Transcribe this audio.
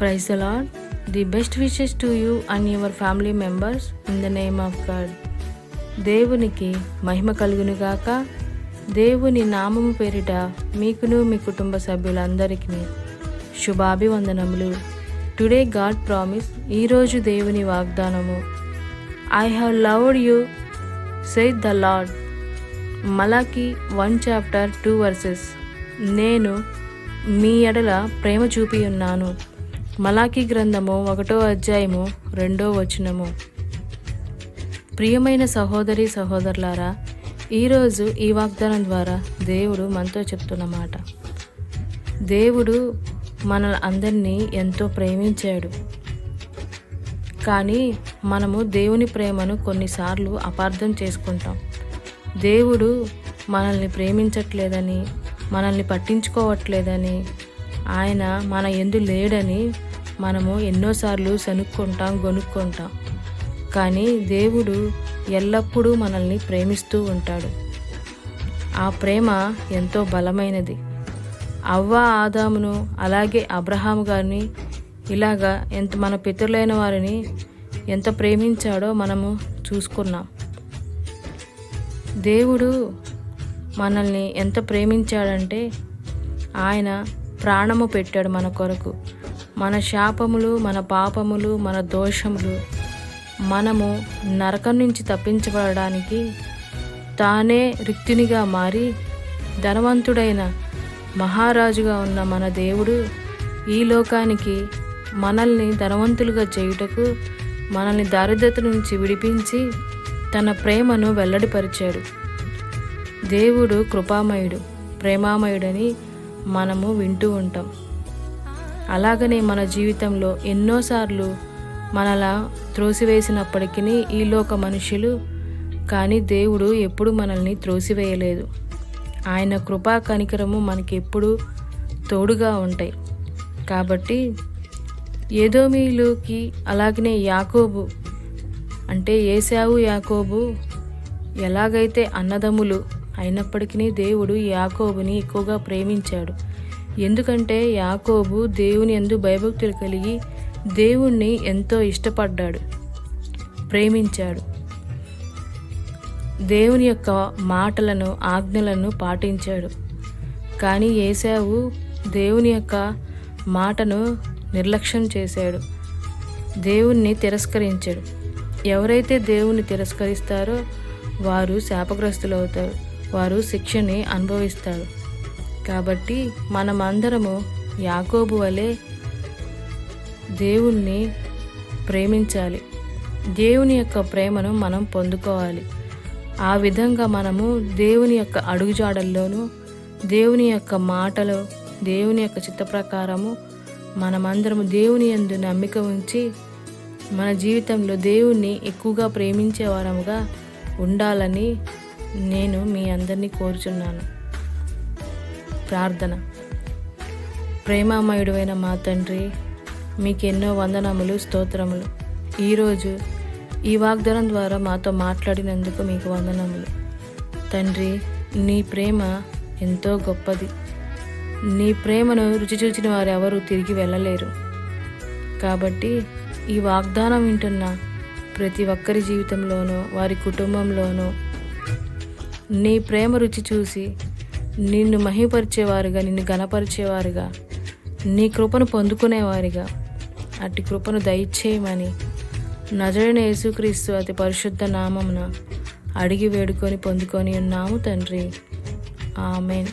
Praise the Lord. The best wishes to you and your family members in the name of God. దేవునికి మహిమ కలుగునుగాక. దేవుని నామము పేరిట మీకును మీ కుటుంబ సభ్యులందరికీ శుభాభివందనములు. టుడే గాడ్ ప్రామిస్, ఈరోజు దేవుని వాగ్దానము. I have loved you said the lord. మలాకి 1:2 నేను మీ ఎడల ప్రేమ చూపి ఉన్నాను. మలాకి గ్రంథము 1:2 ప్రియమైన సహోదరి సహోదరులారా, ఈరోజు ఈ వాగ్దానం ద్వారా దేవుడు మనతో చెప్తున్న మాట. దేవుడు మనల్ని అందరినీ ఎంతో ప్రేమించాడు. కానీ మనము దేవుని ప్రేమను కొన్నిసార్లు అపార్థం చేసుకుంటాం. దేవుడు మనల్ని ప్రేమించట్లేదని, మనల్ని పట్టించుకోవట్లేదని, ఆయన మన యందు లేడని మనము ఎన్నోసార్లు గొనుక్కుంటాం. కానీ దేవుడు ఎల్లప్పుడూ మనల్ని ప్రేమిస్తూ ఉంటాడు. ఆ ప్రేమ ఎంతో బలమైనది. అవ్వ ఆదామును, అలాగే అబ్రహాము గారిని, ఇలాగా మన పితరులైన వారిని ఎంత ప్రేమించాడో మనము చూసుకున్నాం. దేవుడు మనల్ని ఎంత ప్రేమించాడంటే ఆయన ప్రాణము పెట్టాడు మన కొరకు. మన శాపములు, మన పాపములు, మన దోషములు, మనము నరకం నుంచి తప్పించబడడానికి తానే రిక్తునిగా మారి ధనవంతుడైన మహారాజుగా ఉన్న మన దేవుడు ఈ లోకానికి మనల్ని ధనవంతులుగా చేయుటకు, మనల్ని దారిద్ర్యత నుంచి విడిపించి తన ప్రేమను వెల్లడిపరిచాడు. దేవుడు కృపామయుడు, ప్రేమామయుడని మనము వింటూ ఉంటాం. అలాగనే మన జీవితంలో ఎన్నోసార్లు మనలా త్రోసివేసినప్పటికీ ఈ లోక మనుషులు, కానీ దేవుడు ఎప్పుడు మనల్ని త్రోసివేయలేదు. ఆయన కృపా కనికరము మనకి ఎప్పుడు తోడుగా ఉంటాయి. కాబట్టి ఏదోమీయులకి, అలాగనే యాకోబు అంటే ఏశావు యాకోబు ఎలాగైతే అన్నదమ్ములు అయినప్పటికీ దేవుడు యాకోబుని ఎక్కువగా ప్రేమించాడు. ఎందుకంటే యాకోబు దేవుని యందు భయభక్తులు కలిగి దేవుణ్ణి ఎంతో ఇష్టపడ్డాడు, ప్రేమించాడు. దేవుని యొక్క మాటలను, ఆజ్ఞలను పాటించాడు. కానీ ఏశావు దేవుని యొక్క మాటను నిర్లక్ష్యం చేశాడు, దేవుణ్ణి తిరస్కరించాడు. ఎవరైతే దేవుణ్ణి తిరస్కరిస్తారో వారు శాపగ్రస్తులు అవుతారు, వారు శిక్షని అనుభవిస్తారు. కాబట్టి మనమందరము యాకోబు వలె దేవుణ్ణి ప్రేమించాలి. దేవుని యొక్క ప్రేమను మనం పొందుకోవాలి. ఆ విధంగా మనము దేవుని యొక్క అడుగుజాడల్లోనూ, దేవుని యొక్క మాటలు, దేవుని యొక్క చిత్త ప్రకారము మనమందరము దేవుని యందు నమ్మిక ఉంచి మన జీవితంలో దేవుణ్ణి ఎక్కువగా ప్రేమించే వారముగా ఉండాలని నేను మీ అందరినీ కోరుచున్నాను. ప్రార్థన. ప్రేమామయుడైన మా తండ్రి, మీకెన్నో వందనములు, స్తోత్రములు. ఈరోజు ఈ వాగ్దానం ద్వారా మాతో మాట్లాడినందుకు మీకు వందనములు తండ్రి. నీ ప్రేమ ఎంతో గొప్పది. నీ ప్రేమను రుచి చూచిన వారు ఎవరు తిరిగి వెళ్ళలేరు. కాబట్టి ఈ వాగ్దానం వింటున్న ప్రతి ఒక్కరి జీవితంలోనూ, వారి కుటుంబంలోనూ నీ ప్రేమ రుచి చూసి నిన్ను మహిమపరిచేవారుగా, నిన్ను ఘనపరిచేవారుగా, నీ కృపను పొందుకునేవారిగా అట్టి కృపను దయచేయమని నజరేయుడైన యేసుక్రీస్తు అతి పరిశుద్ధ నామమున అడిగి వేడుకొని పొందుకొని ఉన్నాము తండ్రి. ఆమేన్.